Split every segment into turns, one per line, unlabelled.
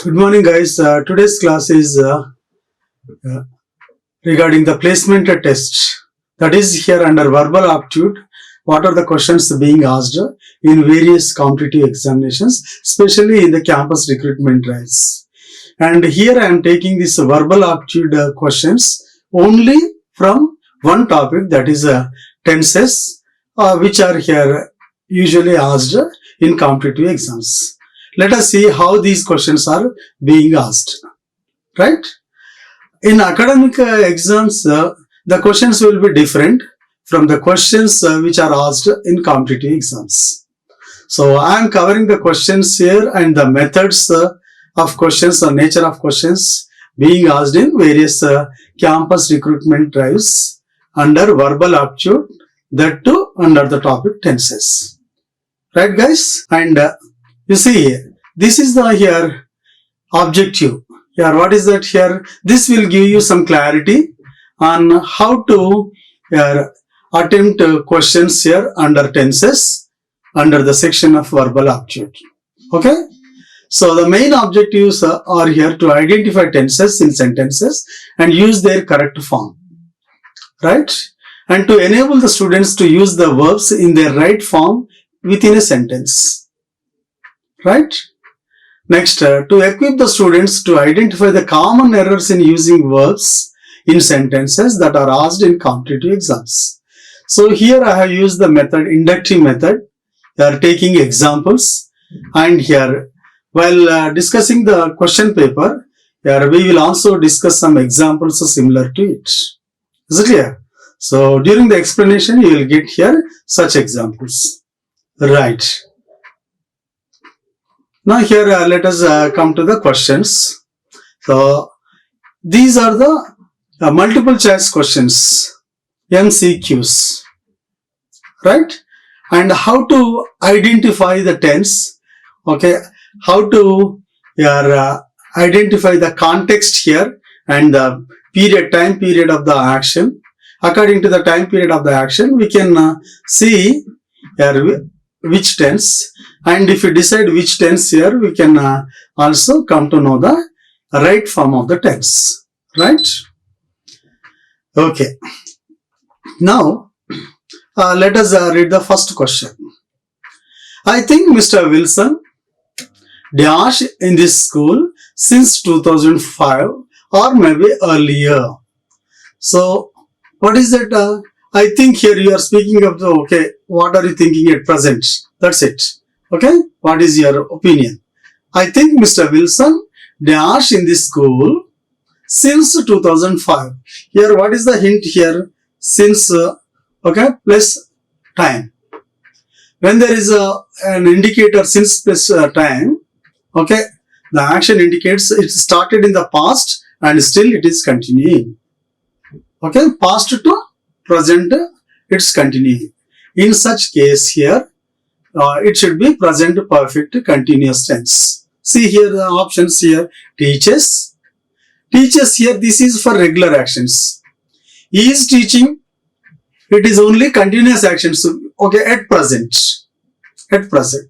Good morning, guys. Today's class is uh, regarding the placement test. That is here under verbal aptitude. What are the questions being asked in various competitive examinations, especially in the campus recruitment drives? And here I am taking this verbal aptitude questions only from one topic, that is tenses, which are here usually asked in competitive exams. Let us see how these questions are being asked, right? In academic exams, the questions will be different from the questions which are asked in competitive exams. So I am covering the questions here and the methods of questions or nature of questions being asked in various campus recruitment drives under verbal aptitude, that too under the topic tenses. Right, guys? And you see, this is the here objective. Here, what is that here? This will give you some clarity on how to attempt questions here under tenses, under the section of verbal aptitude. Okay? So the main objectives are here to identify tenses in sentences and use their correct form. Right? And to enable the students to use the verbs in their right form within a sentence. Right? Next, to equip the students to identify the common errors in using verbs in sentences that are asked in competitive exams. So here I have used the method, inductive method. They are taking examples, and here while discussing the question paper, here we will also discuss some examples similar to it. Is it clear? So during the explanation, you will get here such examples. Right. Now here let us come to the questions. So these are the multiple choice questions, MCQs, right? And how to identify the tense, okay? How to identify the context here and the time period of the action. According to the time period of the action, we can see here which tense, and if we decide which tense here, we can also come to know the right form of the tense, right? Okay. Now, let us read the first question. I think Mr. Wilson dash in this school since 2005 or maybe earlier. So, what is that? I think here you are speaking of the, okay, what are you thinking at present? That's it. Okay, what is your opinion? I think Mr. Wilson dash in this school since 2005. Here, what is the hint here? Since, okay, plus time. When there is an indicator since plus time, okay, the action indicates it started in the past and still it is continuing. Okay, past to present, it's continuing. In such case here, it should be present perfect continuous tense. See here the options here. Teaches. Teaches here, this is for regular actions. He is teaching. It is only continuous actions. Okay, at present. At present.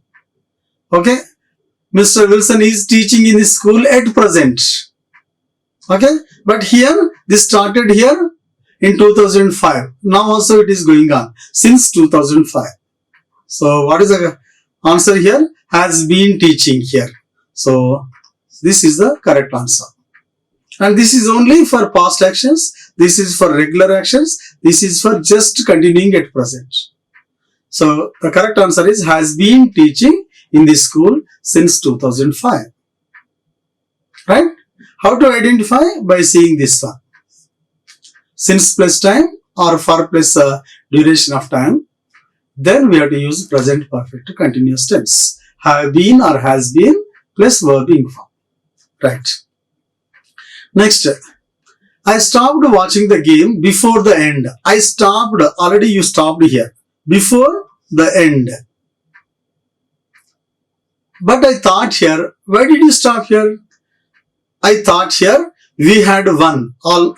Okay. Mr. Wilson is teaching in the school at present. Okay. But here, this started here in 2005. Now also it is going on since 2005. So what is the answer here? Has been teaching here. So this is the correct answer. And this is only for past actions. This is for regular actions. This is for just continuing at present. So the correct answer is has been teaching in this school since 2005. Right? How to identify? By seeing this one. Since plus time or for plus duration of time. Then we have to use present perfect continuous tense. Have been or has been plus verbing form. Right. Next. I stopped watching the game before the end. I stopped. Already you stopped here. Before the end. But I thought here. Why did you stop here? I thought here we had won. All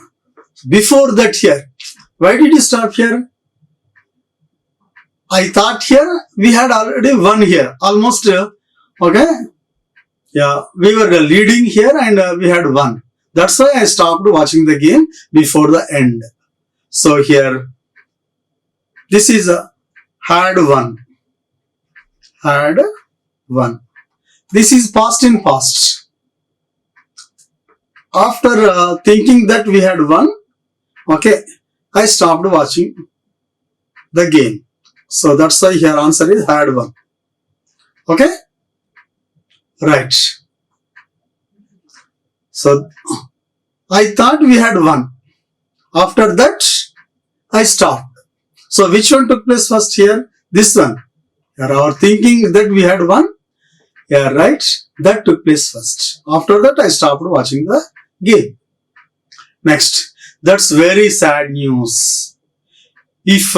before that here. Why did you stop here? I thought here we had already won here. Almost, okay. Yeah, we were leading here and we had won. That's why I stopped watching the game before the end. So here, this is a had won. Had won. This is past in past. After thinking that we had won, okay, I stopped watching the game. So that's why here answer is had won. Okay? Right. So I thought we had won. After that, I stopped. So which one took place first here? This one. Here our thinking that we had won. Yeah, right. That took place first. After that, I stopped watching the game. Next. That's very sad news. If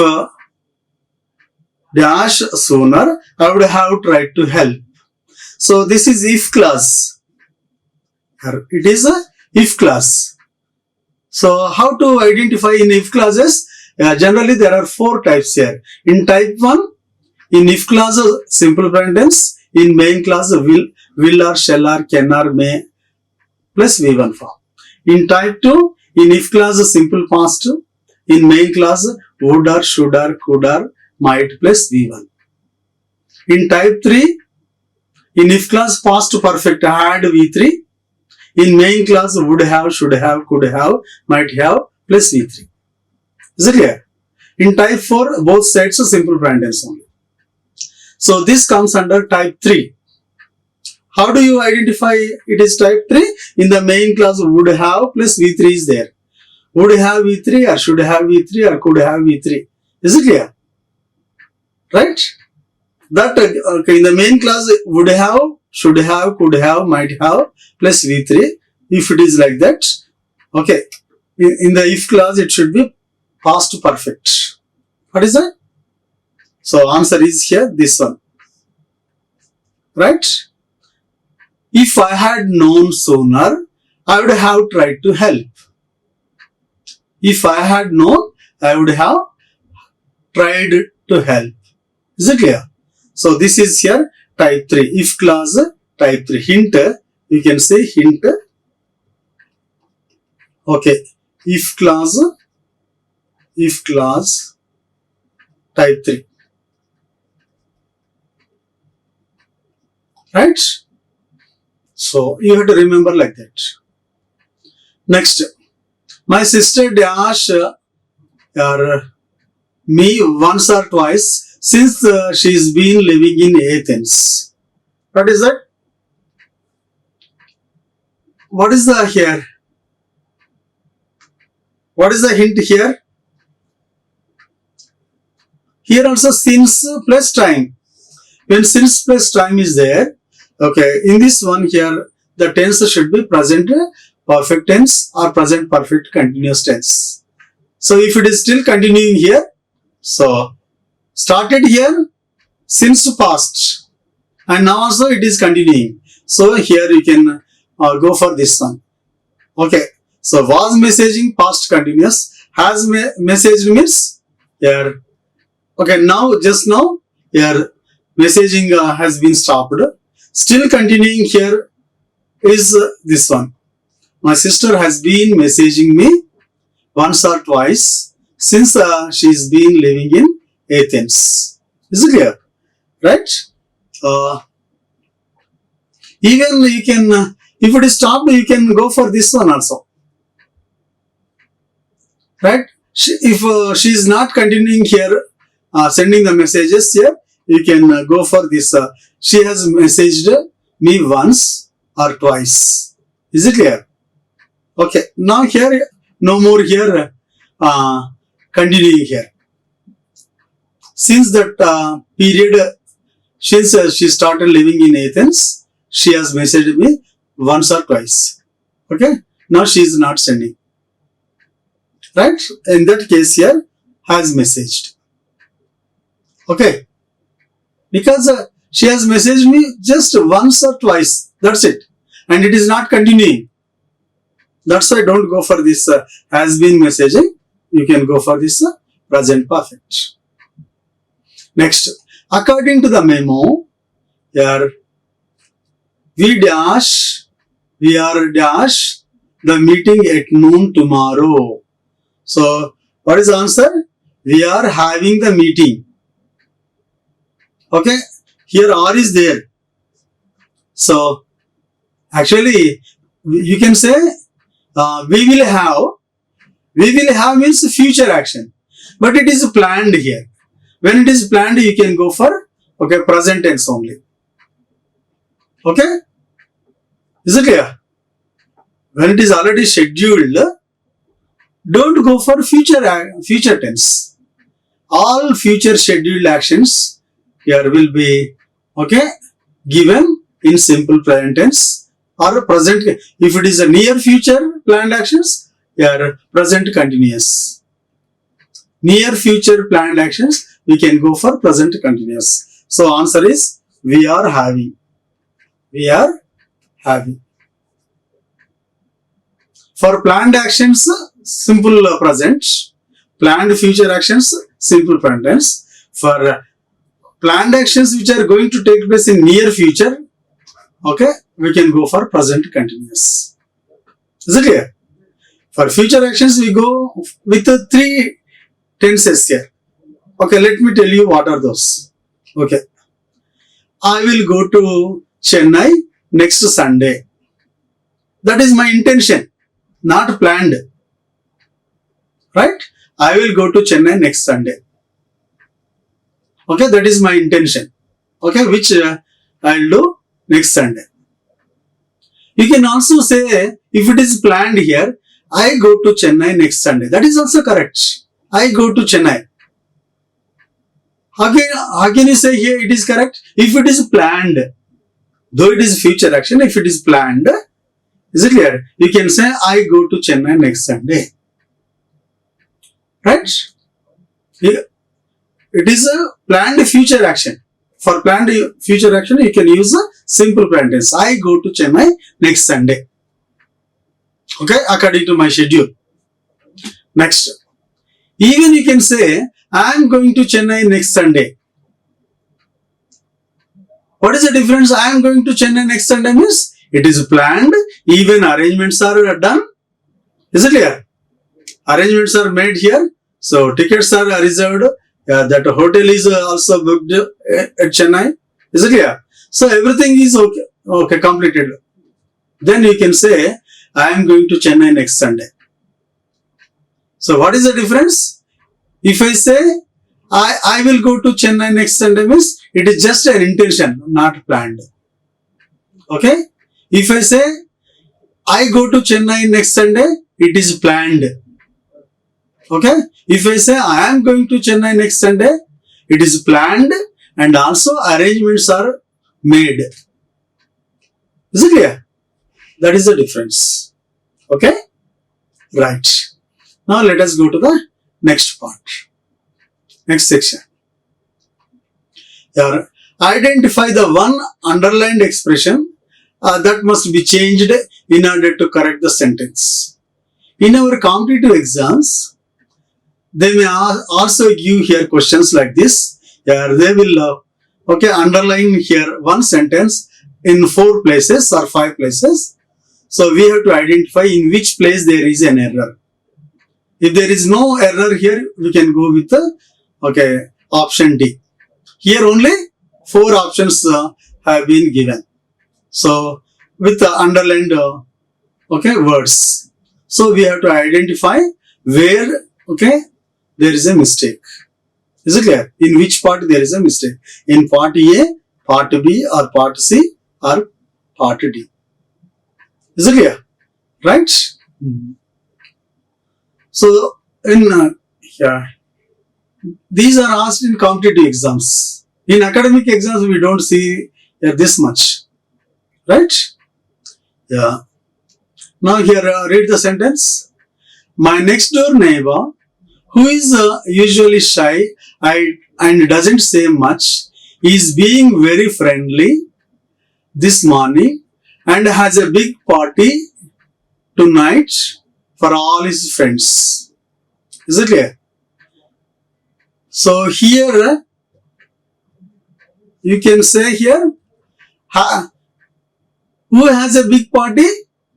dash sooner, I would have tried to help. So this is if clause. It is a if clause. So how to identify in if clauses? Generally there are 4 types here. In type 1, in if clause simple present tense. In main clause will or shall or can or may plus V1 form. In type 2, in if clause simple past. In main clause would or should or could or might plus V1. In type 3, in if clause past perfect had V3. In main clause would have, should have, could have, might have plus V3. Is it clear? In type 4, both sides are simple present tense only. So this comes under type 3. How do you identify it is type 3? In the main clause would have plus V3 is there. Would have V3 or should have V3 or could have V3. Is it clear? Right? That in the main clause would have, should have, could have, might have plus V3. If it is like that, okay. In the if clause it should be past perfect. What is that? So answer is here this one. Right? If I had known sooner, I would have tried to help. If I had known, I would have tried to help. Is it clear? So this is here type 3. If clause type 3. Hint, you can say hint. Okay. If clause type 3. Right? So you have to remember like that. Next, my sister dash me once or twice since she's been living in Athens. What is that? What is the here? What is the hint here? Here also since plus time. When since plus time is there, okay, in this one here, the tense should be present perfect tense or present perfect continuous tense. So if it is still continuing here, so started here since past and now also it is continuing. So here you can go for this one. Okay, so was messaging past continuous, has messaged means here. Okay, now just now here messaging has been stopped. Still continuing here is this one. My sister has been messaging me once or twice since she's been living in Athens. Is it clear? Right? Even you can, if it is stopped, you can go for this one also. Right? If she is not continuing here, sending the messages here, you can go for this. She has messaged me once or twice. Is it clear? Okay. Now here, no more here, continuing here. Since that period, since she started living in Athens, she has messaged me once or twice. Okay. Now she is not sending. Right? In that case here, has messaged. Okay. Because she has messaged me just once or twice. That's it. And it is not continuing. That's why don't go for this has been messaging. You can go for this present perfect. Next, according to the memo, here We dash, we are dash the meeting at noon tomorrow. So, what is the answer? We are having the meeting. Okay, here are is there. So, actually, you can say we will have. We will have means future action, but it is planned here. When it is planned, you can go for present tense only. Okay, is it clear? When it is already scheduled, don't go for future tense. All future scheduled actions here will be given in simple present tense or present. If it is a near future planned actions, here present continuous. Near future planned actions, we can go for present continuous. So answer is we are having. We are having. For planned actions, simple present. Planned future actions, simple present tense. For planned actions which are going to take place in near future, we can go for present continuous. Is it clear? For future actions, we go with three tenses here. Okay, let me tell you what are those. Okay, I will go to Chennai next Sunday. That is my intention, not planned. Right? I will go to Chennai next Sunday. Okay, that is my intention. Okay, which I'll do next Sunday. You can also say, if it is planned here, I go to Chennai next Sunday. That is also correct. I go to Chennai. How can you say here it is correct? If it is planned, though it is future action, if it is planned, is it clear? You can say, I go to Chennai next Sunday. Right? It is a planned future action. For planned future action, you can use a simple present tense. I go to Chennai next Sunday. Okay, according to my schedule. Next. Even you can say, I am going to Chennai next Sunday. What is the difference? I am going to Chennai next Sunday means it is planned, even arrangements are done. Is it clear? Arrangements are made here. So tickets are reserved. That hotel is also booked at Chennai. Is it clear? So everything is okay, completed. Then you can say, I am going to Chennai next Sunday. So what is the difference? If I say, I will go to Chennai next Sunday means it is just an intention, not planned. Okay? If I say, I go to Chennai next Sunday, it is planned. Okay? If I say, I am going to Chennai next Sunday, it is planned and also arrangements are made. Is it clear? That is the difference. Okay? Right. Now let us go to the next part. Next section. Here, identify the one underlined expression that must be changed in order to correct the sentence. In our competitive exams, they may also give here questions like this. Here they will underline here one sentence in 4 places or 5 places. So we have to identify in which place there is an error. If there is no error here, we can go with option D. Here only 4 options have been given. So with the underlined words. So we have to identify where there is a mistake. Is it clear? In which part there is a mistake? In part A, part B, or part C, or part D. Is it clear? Right? So in these are asked in competitive exams. In academic exams, we don't see this much. Right? Yeah. Now here, read the sentence. My next door neighbor, who is usually shy and doesn't say much, is being very friendly this morning and has a big party tonight for all his friends. Is it clear? So here you can say here Who has a big party?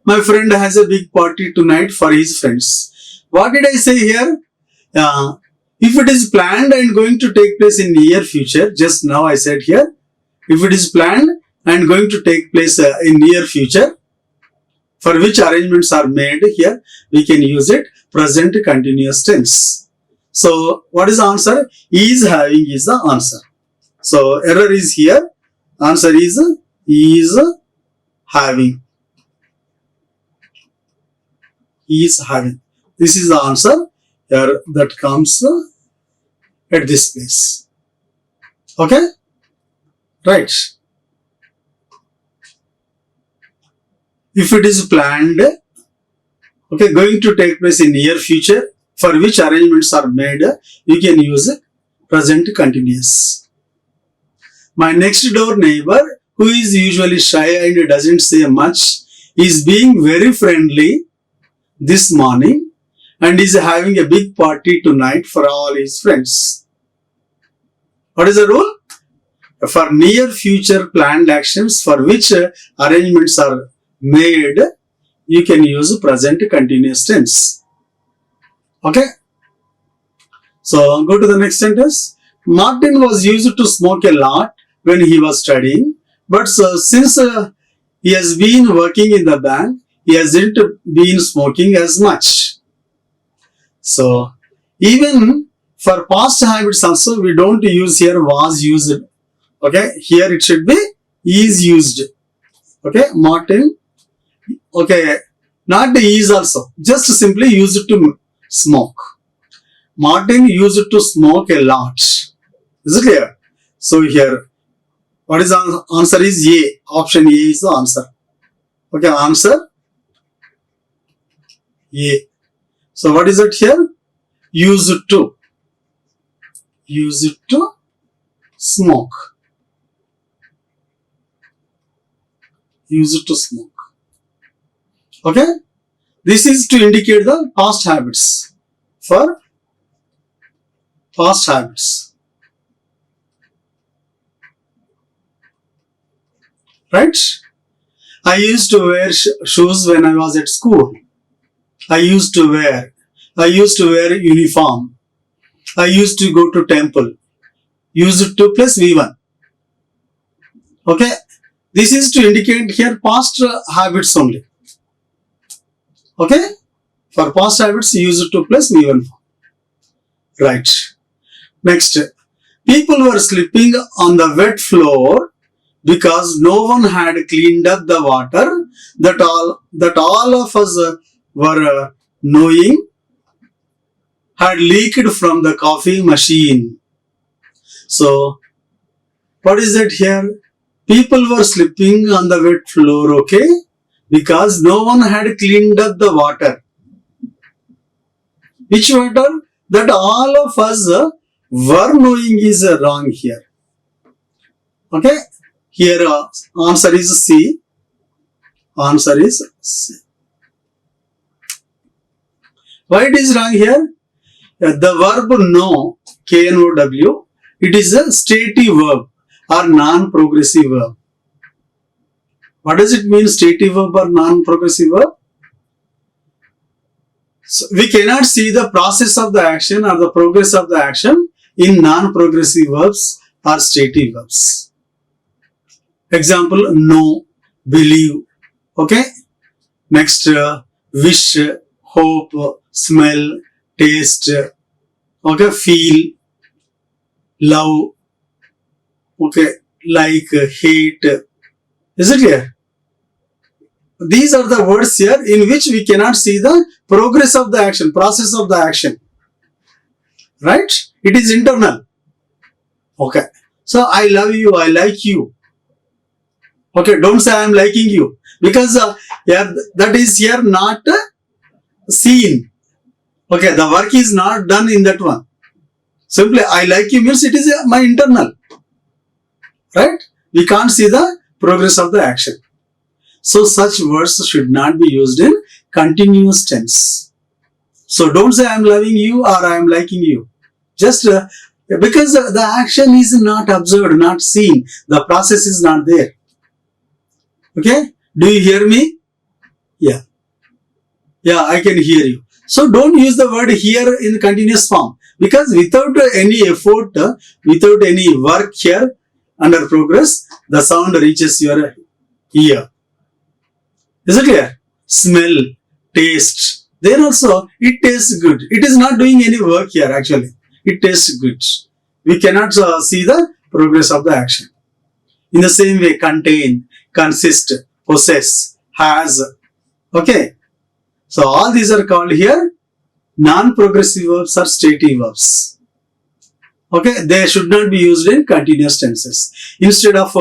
My friend has a big party tonight for his friends. What did I say here? If it is planned and going to take place in near future, just now I said here, if it is planned and going to take place in near future, for which arrangements are made here, we can use it present continuous tense. So what is the answer? Is having is the answer. So error is here. Answer is having. Is having. This is the answer here that comes at this place. Okay? Right. If it is planned, okay, going to take place in near future, for which arrangements are made, you can use present continuous. My next door neighbor, who is usually shy and doesn't say much, is being very friendly this morning and is having a big party tonight for all his friends. What is the rule? For near future planned actions for which arrangements are made, you can use present continuous tense. Okay? So go to the next sentence. Martin was used to smoke a lot when he was studying, but since he has been working in the bank, he hasn't been smoking as much. So even for past habits also, we don't use here was used. Okay, here it should be is used. Okay, Martin. Okay, not the is also. Just simply used to smoke. Martin used to smoke a lot. Is it clear? So here, what is the answer is A. Option A is the answer. Okay, answer A. So what is it here? Used to. Used to smoke. Used to smoke. Okay? This is to indicate the past habits. For past habits. Right? I used to wear shoes when I was at school. I used to wear uniform. I used to go to temple. Used to plus V1. Okay? This is to indicate here past habits only. Okay? For past habits, used to plus V1 form. Right. Next. People were sleeping on the wet floor because no one had cleaned up the water that all of us were knowing had leaked from the coffee machine. So, what is that here? People were sleeping on the wet floor, okay? Because no one had cleaned up the water. Which water? That all of us were knowing is wrong here. Okay? Here answer is C. Answer is C. Why it is wrong here? The verb know, K-N-O-W, it is a stative verb or non-progressive verb. What does it mean, stative verb or non-progressive verb? So we cannot see the process of the action or the progress of the action in non-progressive verbs or stative verbs. Example, know, believe. Okay? Next, wish, hope, smell, taste, okay, feel, love, okay, like, hate. Is it clear? These are the words here in which we cannot see the progress of the action, process of the action. Right? It is internal. Okay. So, I love you, I like you. Okay, don't say I am liking you. Because yeah, that is here not seen. Okay, the work is not done in that one. Simply, I like you means it is my internal. Right? We can't see the progress of the action. So, such words should not be used in continuous tense. So, don't say I am loving you or I am liking you. Just because the action is not observed, not seen. The process is not there. Okay? Do you hear me? Yeah. Yeah, I can hear you. So don't use the word here in continuous form, because without any effort, without any work here under progress, the sound reaches your ear. Is it clear? Smell, taste. Then also it tastes good. It is not doing any work here actually. It tastes good. We cannot see the progress of the action. In the same way, contain, consist, possess, has. Okay. So all these are called here non-progressive verbs or stative verbs. Okay. They should not be used in continuous tenses. Instead of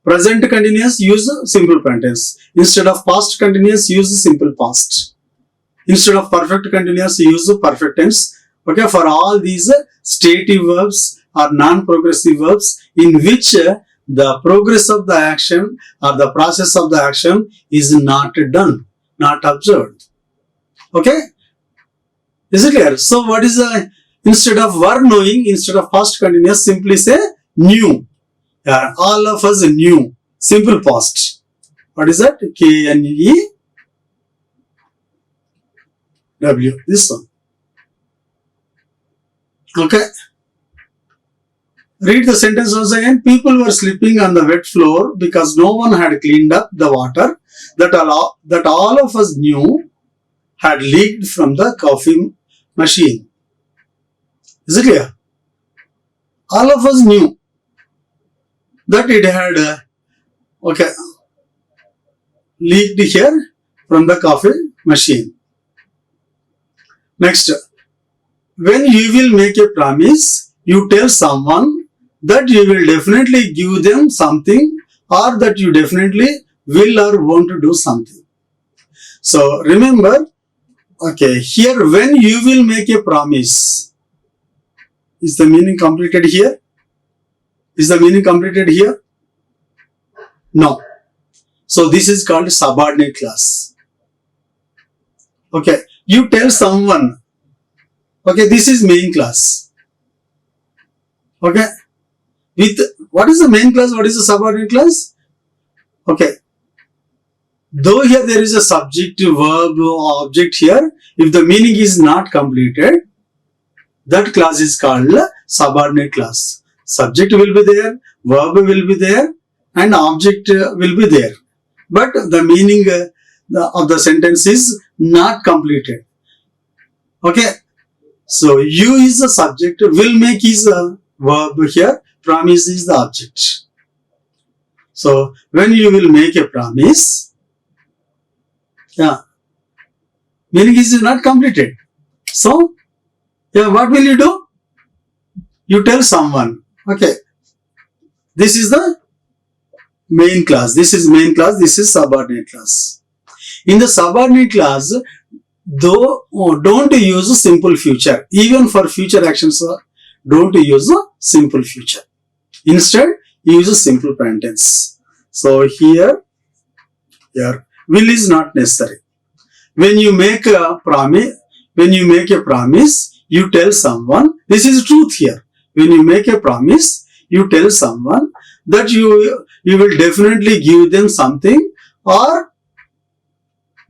present continuous, use simple present tense. Instead of past continuous, use simple past. Instead of perfect continuous, use perfect tense. Okay. For all these stative verbs or non-progressive verbs in which the progress of the action or the process of the action is not done, not observed. Okay? Is it clear? So what is the, instead of were knowing, instead of past continuous, simply say knew. All of us knew. Simple past. What is that? K-N-E-W. This one. Okay. Read the sentence once again. People were sleeping on the wet floor because no one had cleaned up the water that all of us knew had leaked from the coffee machine. Is it clear? All of us knew that it had leaked here from the coffee machine. Next, when you will make a promise, you tell someone that you will definitely give them something, or that you definitely will or want to do something. So remember, okay, here when you will make a promise, is the meaning completed here? Is the meaning completed here? No. So this is called subordinate clause. Okay, you tell someone, okay, this is main clause. Okay, with what is the main clause? What is the subordinate clause? Okay, though here there is a subject, verb, or object here, if the meaning is not completed, that clause is called subordinate clause. Subject will be there, verb will be there, and object will be there. But the meaning of the sentence is not completed. Okay, so you is the subject, will make is a verb here, promise is the object. So when you will make a promise, meaning is not completed. So what will you do? You tell someone, okay, this is the main clause, this is main clause, this is subordinate clause. In the subordinate clause, though don't use simple future. Even for future actions, don't use simple future. Instead, use simple present tense. So here will is not necessary. When you make a promise, you tell someone, this is truth here. When you make a promise, you tell someone that you will definitely give them something, or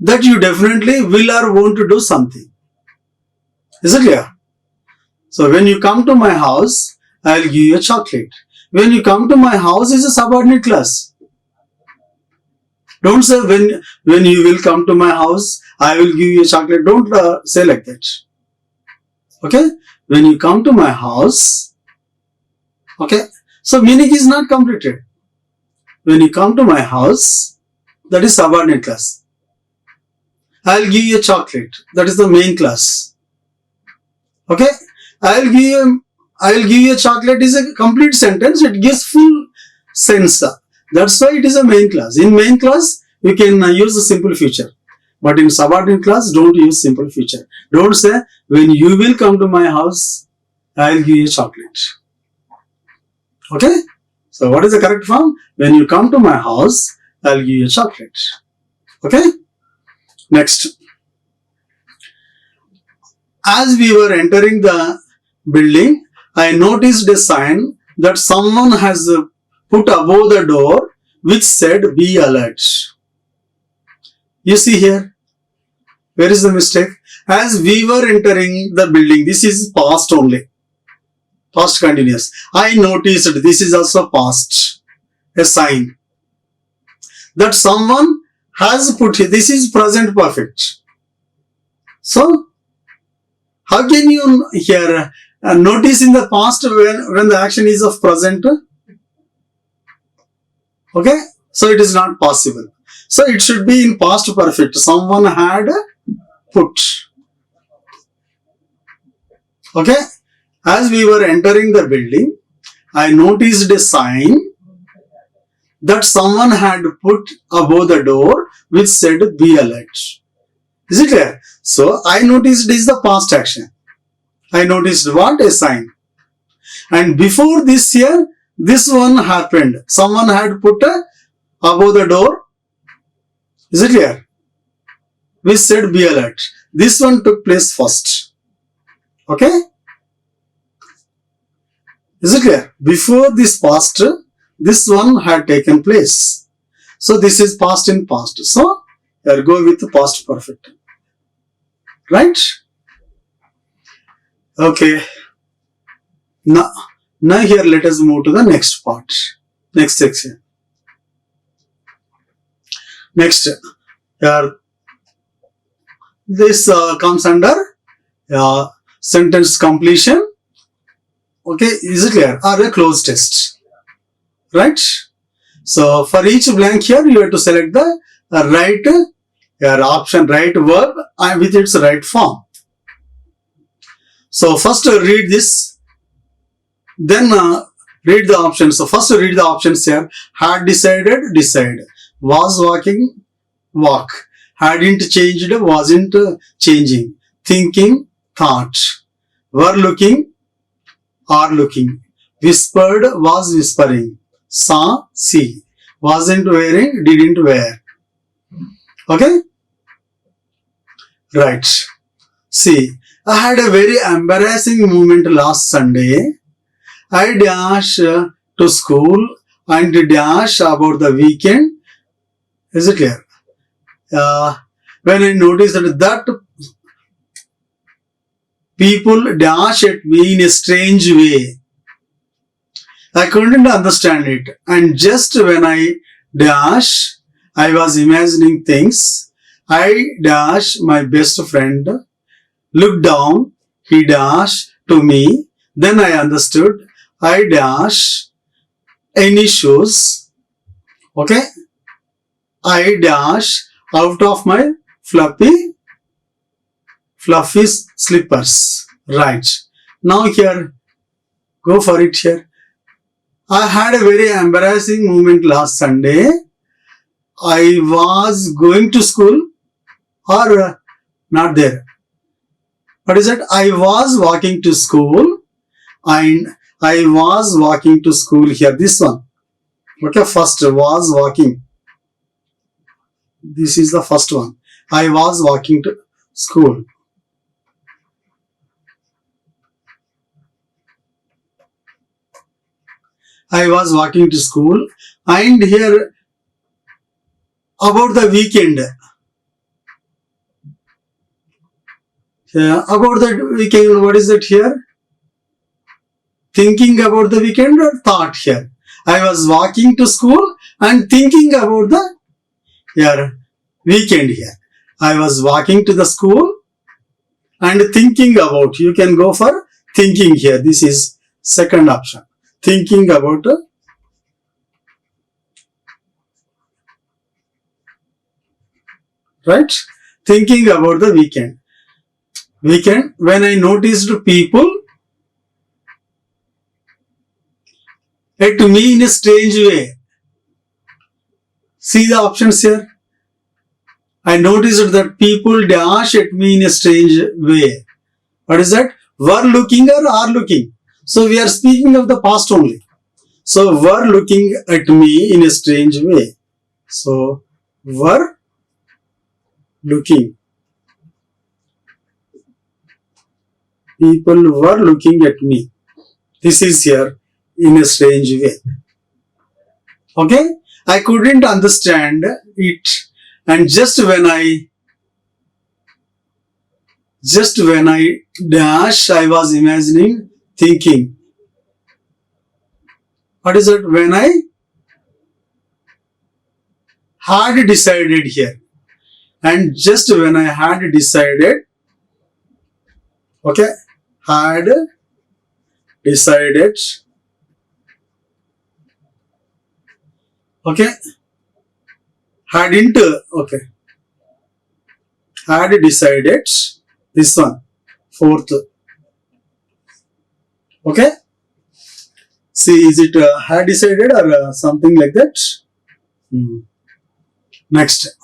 that you definitely will or want to do something. Is it clear? So when you come to my house, I will give you a chocolate. When you come to my house is a subordinate clause. Don't say when you will come to my house, I will give you a chocolate. Don't say like that. Okay? When you come to my house, okay? So meaning is not completed. When you come to my house, that is subordinate clause. I will give you a chocolate. That is the main clause. Okay? I will give you a chocolate is a complete sentence. It gives full sense. That's why it is a main clause. In main clause, you can use the simple future. But in subordinate clause, don't use simple future. Don't say, when you will come to my house, I will give you a chocolate. Okay? So what is the correct form? When you come to my house, I will give you a chocolate. Okay? Next. As we were entering the building, I noticed a sign that someone has put above the door which said, be alert. You see here, where is the mistake? As we were entering the building, this is past only. Past continuous. I noticed this is also past. A sign that someone has put here. This is present perfect. So, how can you here notice in the past when the action is of present? Okay, so it is not possible. So it should be in past perfect. Someone had put. Okay, as we were entering the building, I noticed a sign that someone had put above the door which said be alert. Is it clear? So I noticed is the past action. I noticed what? A sign. And before this here, this one happened. Someone had put above the door. Is it clear? Which said be alert. This one took place first. Okay? Is it clear? Before this past, this one had taken place. So this is past in past. So here go with the past perfect. Right? Okay. Now here let us move to the next part. Next section. Next. Here this comes under sentence completion. Okay, is it clear? Or a close test. Right? So for each blank here, you have to select the right option, right verb with its right form. So first read this, then read the options. So first read the options here. Had decided, decide. Was walking, walk. Hadn't changed, wasn't changing. Thinking, thought. Were looking, are looking. Whispered, was whispering. Saw, see. Wasn't wearing, didn't wear. Okay? Right. See, I had a very embarrassing moment last Sunday. I dashed to school and dash about the weekend. Is it clear? When I noticed that people dash at me in a strange way, I couldn't understand it. And just when I dash, I was imagining things. I dash my best friend, looked down, he dashed to me. Then I understood. I dash any shoes. Okay? I dash out of my fluffy slippers. Right. Now here, go for it here. I had a very embarrassing moment last Sunday. I was going to school or not there. What is it? I was walking to school and I was walking to school here. This one. Okay, first was walking. This is the first one. I was walking to school. I was walking to school and here about the weekend. About the weekend, what is that here? Thinking about the weekend or thought here? I was walking to school and thinking about the weekend here. I was walking to the school and thinking about. You can go for thinking here. This is second option. Thinking about right? Thinking about the weekend. Weekend, when I noticed people at me in a strange way. See the options here. I noticed that people dash at me in a strange way. What is that? Were looking or are looking. So we are speaking of the past only. So were looking at me in a strange way. So were looking. People were looking at me. This is here in a strange way. Okay? I couldn't understand it and just when I dash, I was imagining, thinking. What is it? When I had decided here. And just when I had decided, okay, had decided, okay, hadn't, okay, had decided, this one, fourth, okay. See, is it had decided or something like that? Next.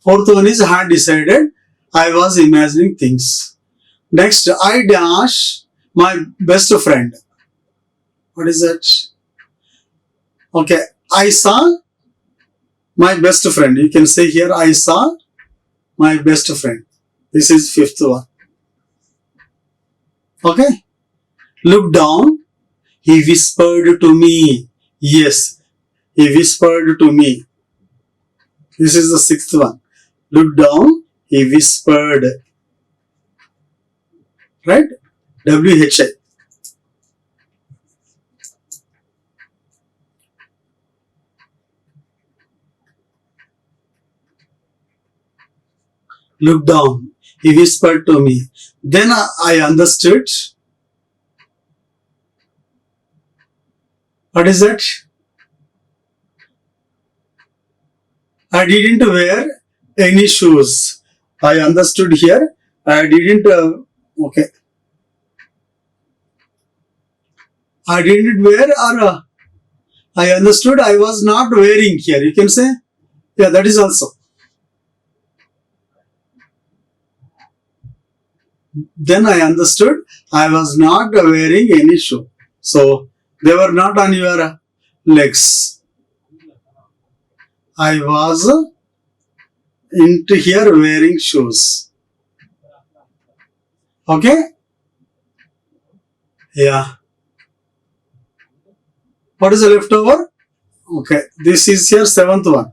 Fourth one is had decided, I was imagining things. Next, I dash my best friend. What is that? Okay, I saw my best friend. You can say here, I saw my best friend. This is fifth one. Okay. Look down. He whispered to me. Yes, he whispered to me. This is the sixth one. Look down. He whispered. Right? W-H-I. Look down. He whispered to me. Then I understood. What is that? I didn't wear any shoes. I understood here. I didn't, okay. I didn't wear or I understood I was not wearing here. You can say, yeah, that is also. Then I understood I was not wearing any shoe. So, they were not on your legs. I was into here wearing shoes. Okay? Yeah. What is the leftover? Okay. This is your seventh one.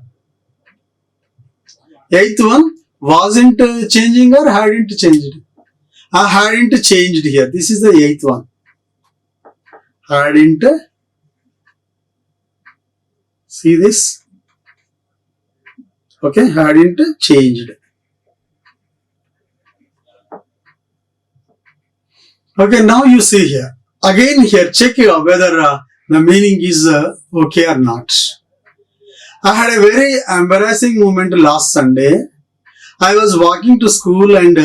Eighth one, wasn't changing or hadn't changed? I hadn't changed here. This is the eighth one. Hadn't. See this? Okay, hadn't changed. Okay, now you see here. Again here, check whether the meaning is okay or not. I had a very embarrassing moment last Sunday. I was walking to school and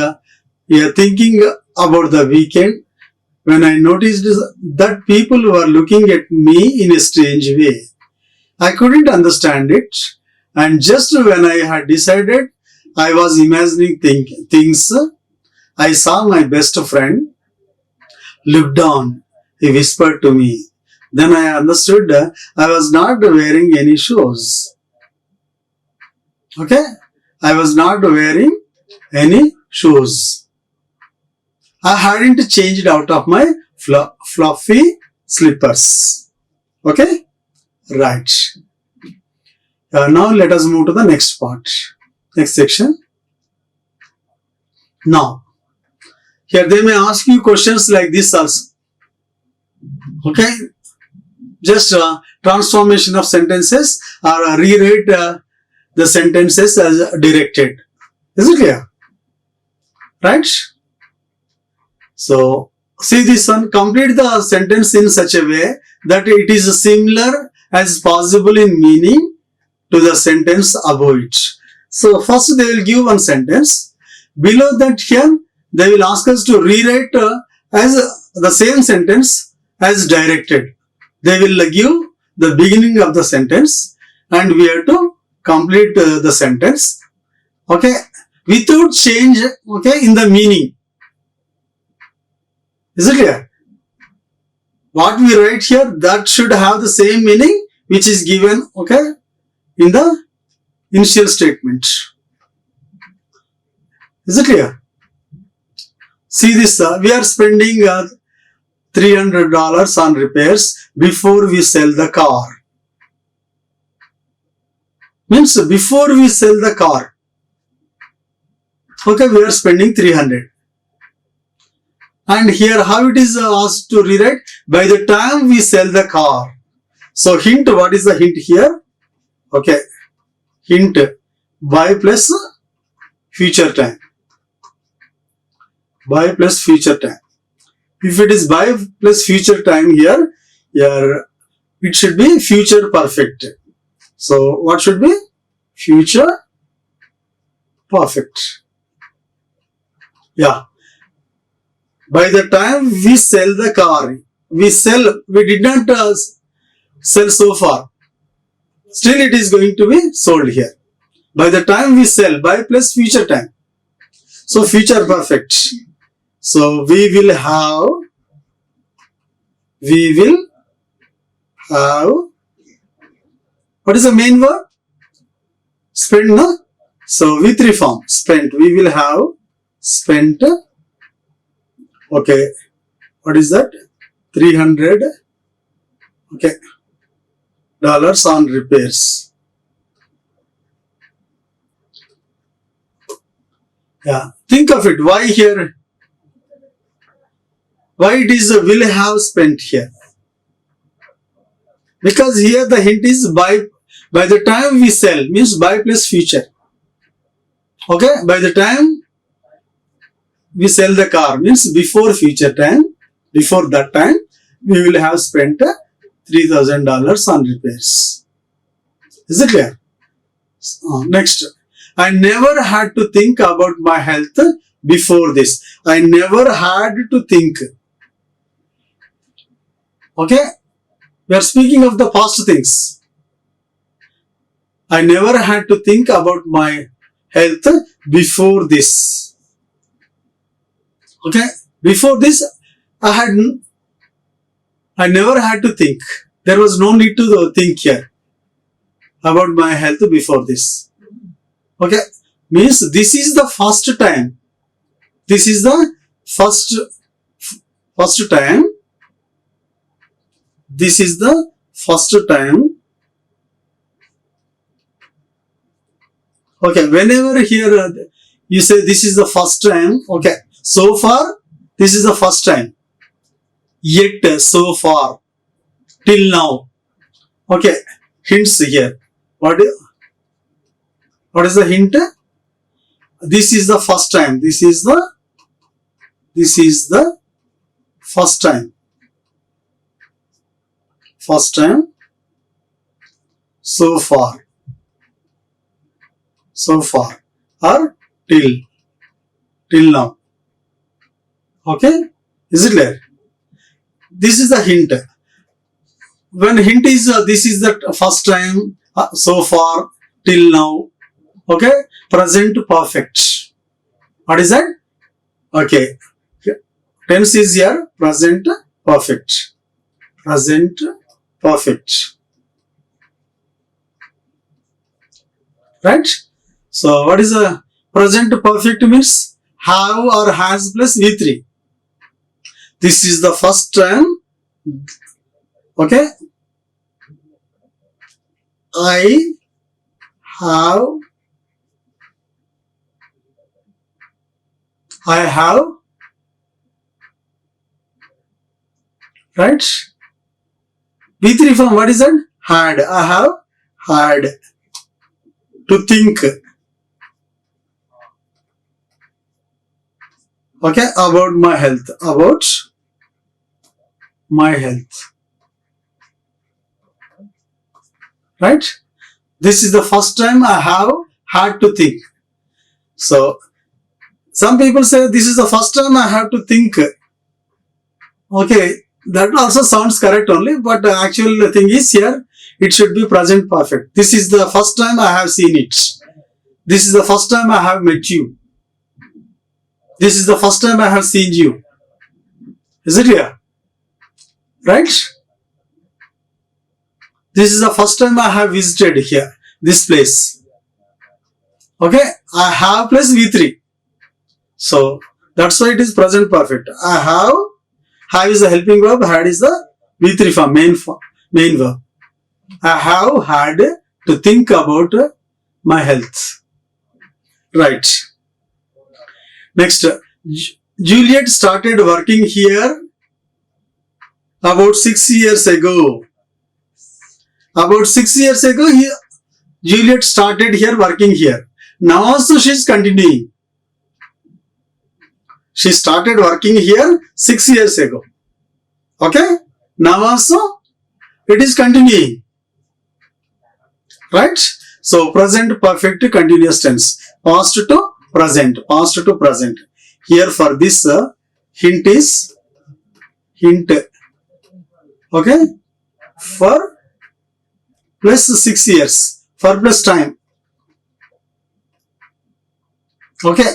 thinking about the weekend when I noticed that people were looking at me in a strange way. I couldn't understand it, and just when I had decided, I was imagining things. I saw my best friend. Look down, he whispered to me. Then I understood I was not wearing any shoes. Okay? I was not wearing any shoes. I hadn't changed out of my fluffy slippers. Okay? Right. Now let us move to the next part. Next section. Now, here they may ask you questions like this also. Okay? Just transformation of sentences or rewrite the sentences as directed. Is it clear? Right? So, see this one. Complete the sentence in such a way that it is similar as possible in meaning to the sentence above it. So, first they will give one sentence. Below that here, they will ask us to rewrite as the same sentence as directed. They will give the beginning of the sentence and we have to complete the sentence. Okay, without change, okay, in the meaning. Is it clear? What we write here, that should have the same meaning which is given, okay, in the initial statement. Is it clear? See this, we are spending $300 on repairs before we sell the car. Means before we sell the car, okay, we are spending 300. And here how it is asked to rewrite? By the time we sell the car. So hint, what is the hint here? Okay, hint, by plus future time. By plus future time. If it is by plus future time here, it should be future perfect. So what should be? Future perfect. Yeah. By the time we sell the car, we did not sell so far. Still it is going to be sold here. By the time we sell, by plus future time. So future perfect. So we will have, what is the main verb? Spent, no? So V3 form, spent. We will have spent, okay, what is that? 300, okay, dollars on repairs. Yeah, think of it. Why here? Why it is will have spent here? Because here the hint is by the time we sell, means by plus future. Okay, by the time we sell the car, means before future time, before that time, we will have spent $3,000 on repairs. Is it clear? Next, I never had to think about my health before this. I never had to think. Okay, we are speaking of the past things. I never had to think about my health before this. Okay, before this, I never had to think. There was no need to think here about my health before this. Okay, means this is the first time. This is the first time. This is the first time. Okay, whenever here you say this is the first time, okay, so far, this is the first time. Yet, so far, till now. Okay, hints here. What is the hint? This is the first time. This is the first time. First time. So far. So far. Or till now. Okay? Is it clear? This is the hint. When hint is this is the first time, so far, till now. Okay? Present perfect. What is that? Okay. Tense is here. Present perfect. Present perfect. Right? So what is a present perfect means? Have or has plus V3. This is the first time. Okay. I have, right? V3 form, what is that? Had. I have had to think. Okay, about my health. About my health. Right? This is the first time I have had to think. So, some people say this is the first time I have to think. Okay, that also sounds correct only, but the actual thing is here, it should be present perfect. This is the first time I have seen it. This is the first time I have met you. This is the first time I have seen you. Is it clear? Right? This is the first time I have visited here, this place. Okay, I have plus V3. So, that's why it is present perfect. I have is the helping verb, had is the V3 form, main verb. I have had to think about my health. Right. Next, Juliet started working here about 6 years ago. About 6 years ago, Juliet started here working here. Now also she is continuing. She started working here 6 years ago. Okay. Now also it is continuing. Right. So present perfect continuous tense. Past to present. Past to present. Here for this hint is hint. Okay. For plus 6 years. For plus time. Okay.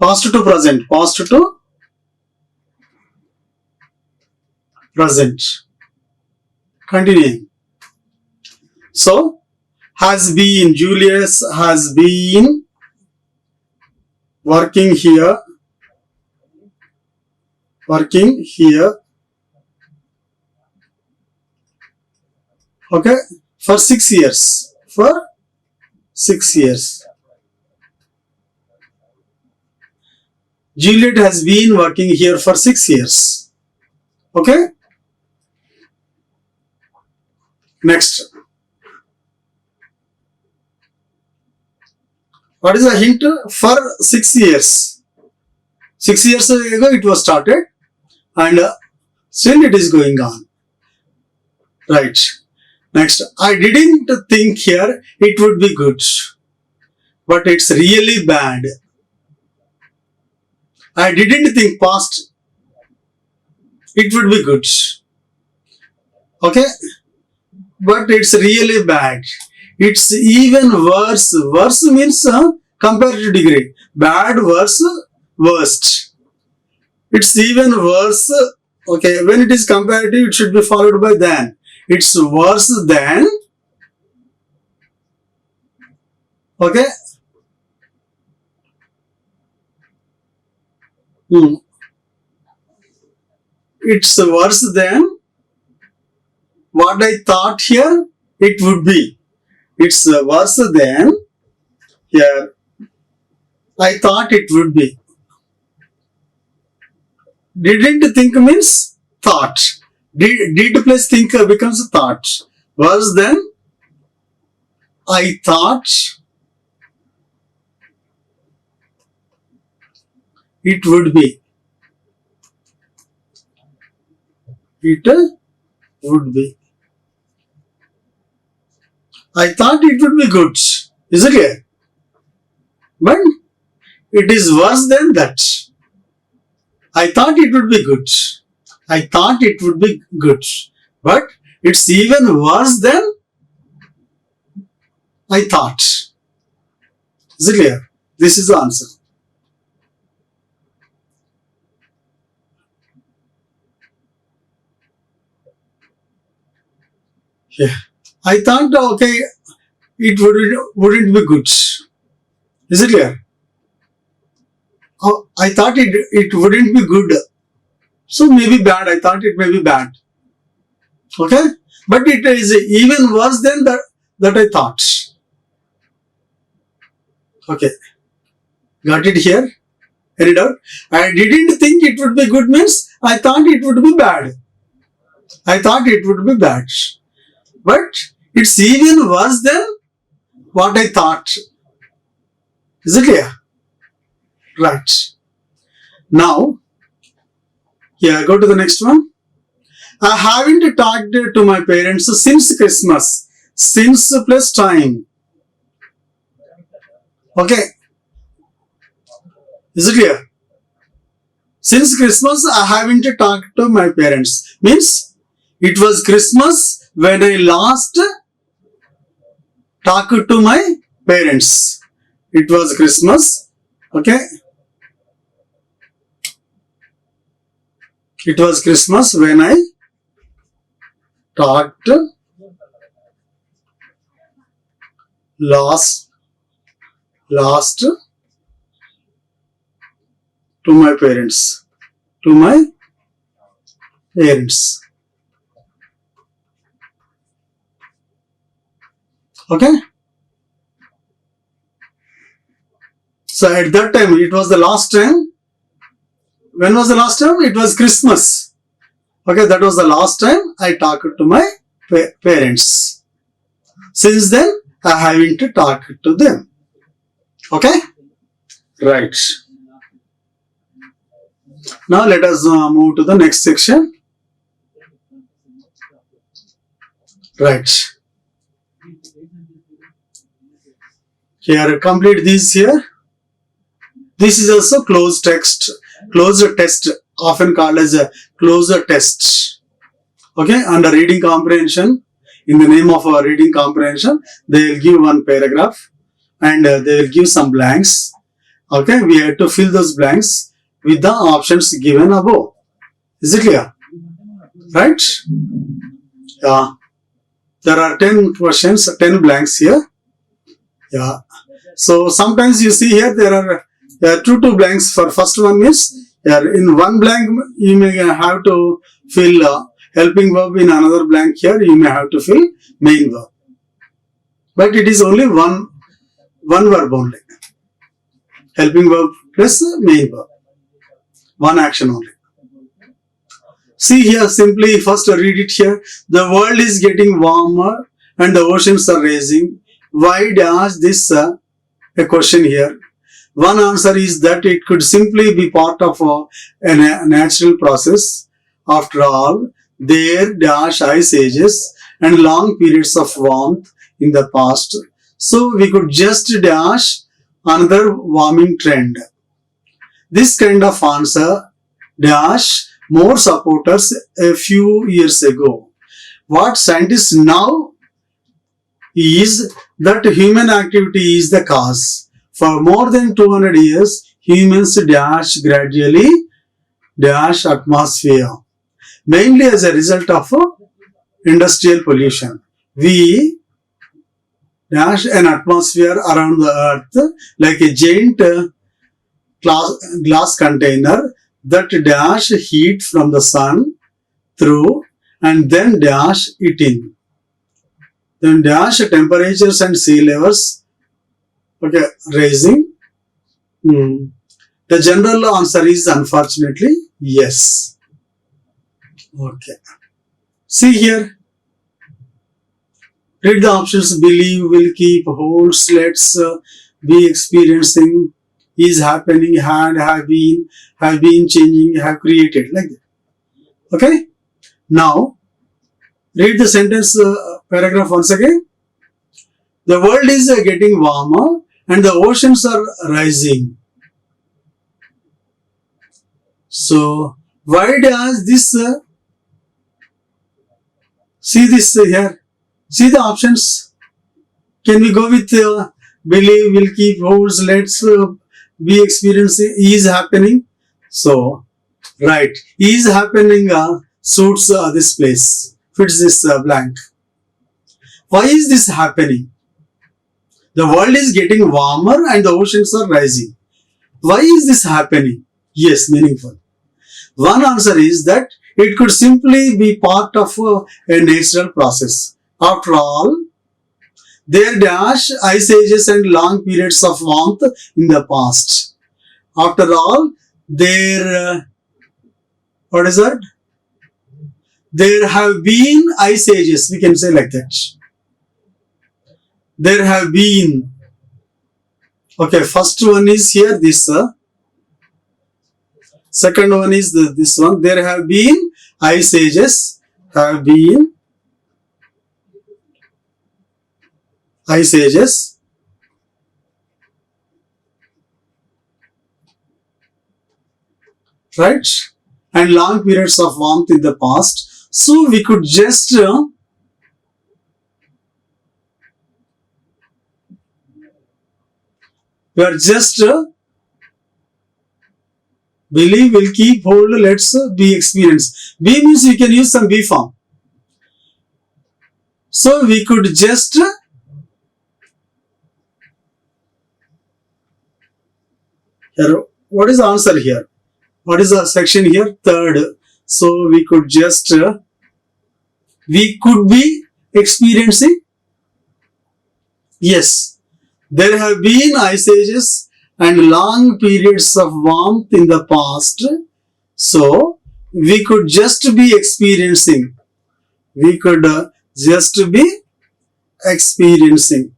Past to present. Past to present. Continuing. So, has been, Julius has been working here. Working here. Okay. For 6 years. For 6 years. Juliet has been working here for 6 years. Okay. Next. What is the hint? For 6 years. 6 years ago it was started and still it is going on. Right. Next. I didn't think here it would be good. But it's really bad. I didn't think past it would be good. Okay. But it's really bad. It's even worse. Worse means comparative degree. Bad, worse, worst. It's even worse. Okay, when it is comparative, it should be followed by than. It's worse than. Okay. It's worse than what I thought here it would be. It's worse than here I thought it would be. Didn't think means thought. Did plus think becomes thought. Worse than I thought it would be. It would be. I thought it would be good. Is it clear? But it is worse than that. I thought it would be good. I thought it would be good. But it's even worse than I thought. Is it clear? This is the answer. Yeah. I thought, okay, it wouldn't be good. Is it clear? Oh, I thought it wouldn't be good. So maybe bad. I thought it may be bad. Okay? But it is even worse than that I thought. Okay. Got it here? Any doubt? I didn't think it would be good means I thought it would be bad. I thought it would be bad. But it's even worse than what I thought. Is it clear? Right. Now, yeah, go to the next one. I haven't talked to my parents since Christmas. Since plus time. Okay. Is it clear? Since Christmas, I haven't talked to my parents. Means, it was Christmas when I last talked to my parents. It was Christmas. Okay. It was Christmas when I talked last to my parents. To my parents. Okay. So at that time, it was the last time. When was the last time? It was Christmas. Okay, that was the last time I talked to my parents. Since then, I haven't talked to them. Okay? Right. Now let us move to the next section. Right. Here, complete these here. This is also closed test, often called as a closed test. Okay, under reading comprehension, in the name of our reading comprehension, they will give one paragraph and they will give some blanks. Okay, we have to fill those blanks with the options given above. Is it clear? Right? Yeah. There are 10 questions, 10 blanks here. Yeah. So sometimes you see here there are two blanks. For first one is in one blank you may have to fill helping verb. In another blank here you may have to fill main verb. But it is only one verb only. Helping verb plus main verb. One action only. See here, simply first read it here. The world is getting warmer and the oceans are rising. Why dash this a question here? One answer is that it could simply be part of a natural process. After all, there dash ice ages and long periods of warmth in the past. So we could just dash another warming trend. This kind of answer dash more supporters a few years ago. What scientists now is that human activity is the cause. For more than 200 years, humans dash gradually dash atmosphere, mainly as a result of industrial pollution. We dash an atmosphere around the earth like a giant glass container that dash heat from the sun through and then dash it in. Then dash temperatures and sea levels rising. The general answer is unfortunately yes. Okay. See here. Read the options. Believe, will keep, holds, let's, be experiencing, is happening, had, have been changing, have created, like that. Okay. Now, read the sentence paragraph once again. The world is getting warmer and the oceans are rising. So, why does this, see this here, see the options. Can we go with believe, will keep, holds, let's, be experiencing, is happening. So, right, is happening suits this place, fits this blank. Why is this happening? The world is getting warmer and the oceans are rising. Why is this happening? Yes, meaningful. One answer is that it could simply be part of a natural process. After all, there dash ice ages and long periods of warmth in the past. After all, there, what is that? There have been ice ages, we can say like that. There have been. Okay, first one is here, this. Second one is this one. There have been ice ages, have been ice ages. Right? And long periods of warmth in the past. So we could just believe, will keep, hold, let's, be experienced. Be means we can use some be form. So we could just here, what is the answer here? What is the section here? Third. So we could just we could be experiencing. Yes, there have been ice ages and long periods of warmth in the past. So we could just be experiencing. We could just be experiencing.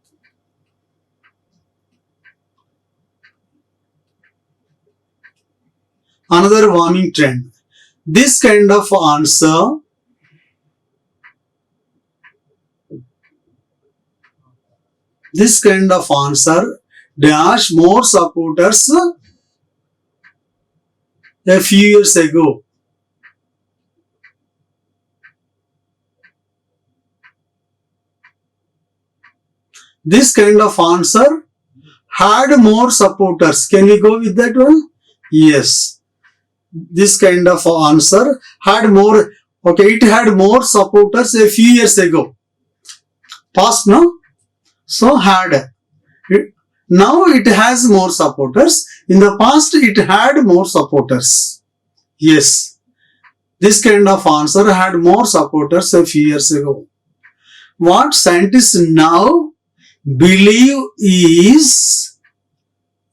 Another warming trend. This kind of answer dash more supporters a few years ago. This kind of answer had more supporters. Can we go with that one? Yes. This kind of answer had more, okay, it had more supporters a few years ago. Past, no? So had. Now it has more supporters. In the past, it had more supporters. Yes. This kind of answer had more supporters a few years ago. What scientists now believe is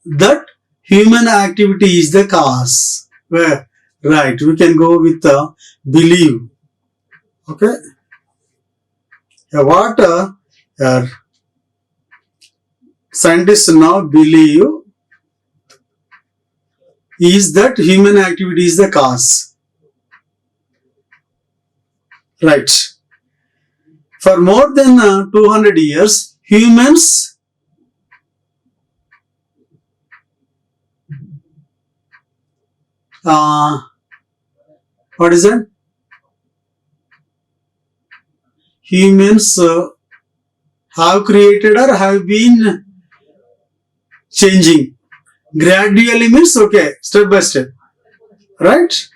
that human activity is the cause. Where? Right, we can go with believe. Okay. What scientists now believe is that human activity is the cause. Right. For more than 200 years, humans what is it? Humans have created or have been changing. Gradually means, okay, step by step. Right?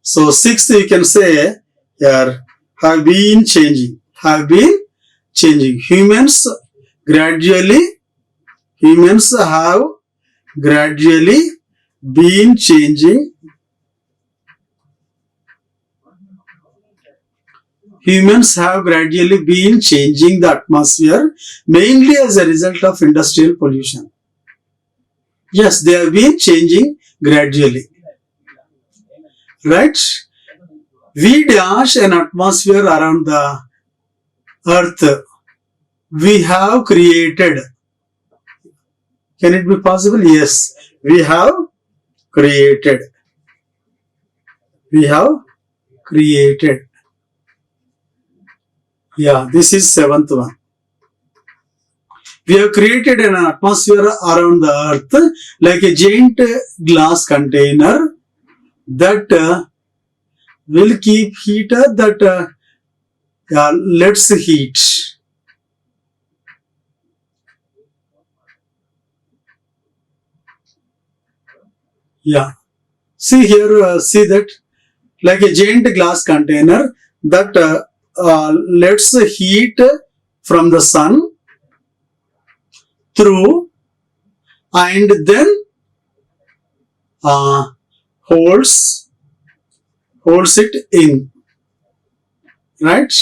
So, sixth you can say here, have been changing. Have been changing. Humans have gradually been changing. Humans have gradually been changing the atmosphere mainly as a result of industrial pollution. Yes, they have been changing gradually. Right? We dash an atmosphere around the earth. We have created. Can it be possible? Yes, we have created. We have created. Yeah, this is seventh one. We have created an atmosphere around the earth like a giant glass container that will keep heater that lets heat. Yeah. See here, see that like a giant glass container that lets heat from the sun through and then holds it in. Right?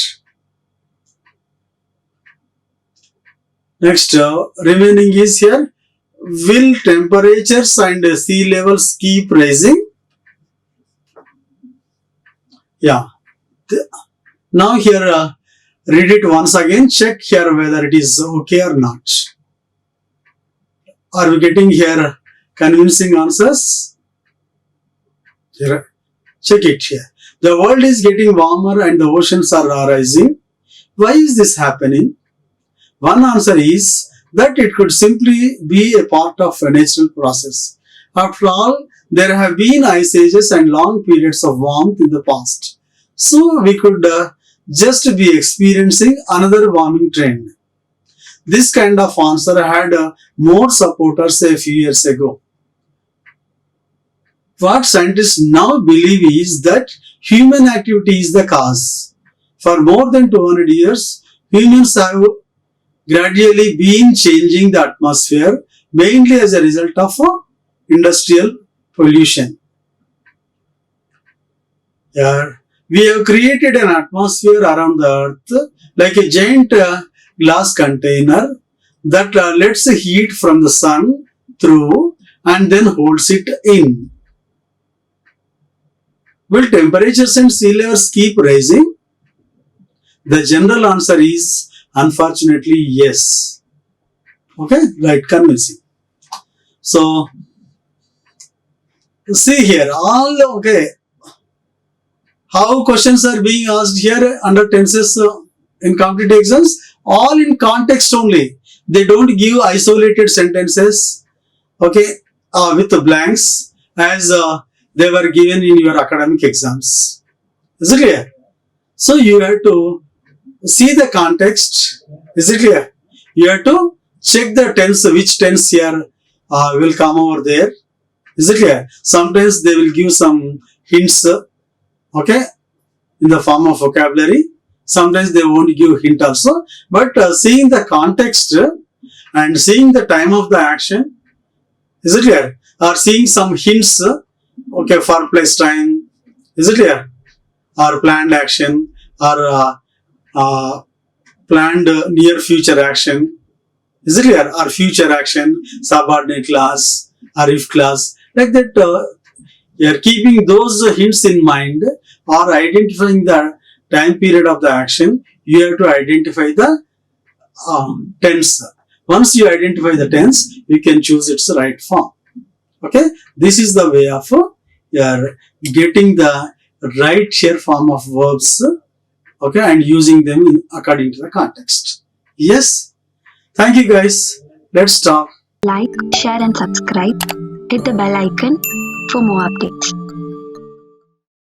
Next, remaining is here. Will temperatures and sea levels keep rising? Yeah. Now here, read it once again. Check here whether it is okay or not. Are we getting here convincing answers? Here, check it here. The world is getting warmer and the oceans are rising. Why is this happening? One answer is that it could simply be a part of a natural process. After all, there have been ice ages and long periods of warmth in the past. So we could just be experiencing another warming trend. This kind of answer had more supporters a few years ago. What scientists now believe is that human activity is the cause. For more than 200 years, humans have gradually been changing the atmosphere mainly as a result of industrial pollution. Yeah. We have created an atmosphere around the earth like a giant glass container that lets heat from the sun through and then holds it in. Will temperatures and sea levels keep rising? The general answer is unfortunately yes. Okay, right, convincing. So see here, all okay. How questions are being asked here under tenses in competitive exams? All in context only. They don't give isolated sentences, okay, with the blanks as they were given in your academic exams. Is it clear? So you have to see the context. Is it clear? You have to check the tense, which tense here will come over there. Is it clear? Sometimes they will give some hints, okay, in the form of vocabulary. Sometimes they won't give hint also. But seeing the context and seeing the time of the action, is it clear? Or seeing some hints, okay, for place time, is it clear? Or planned action, or planned near future action, is it clear? Or future action, subordinate clause, or if clause, like that. You are keeping those hints in mind, or identifying the time period of the action. You have to identify the tense. Once you identify the tense, you can choose its right form. Okay, this is the way of you are getting the right share form of verbs. Okay, and using them according to the context. Yes, thank you guys. Let's stop.
Like, share and subscribe. Hit the bell icon for more updates.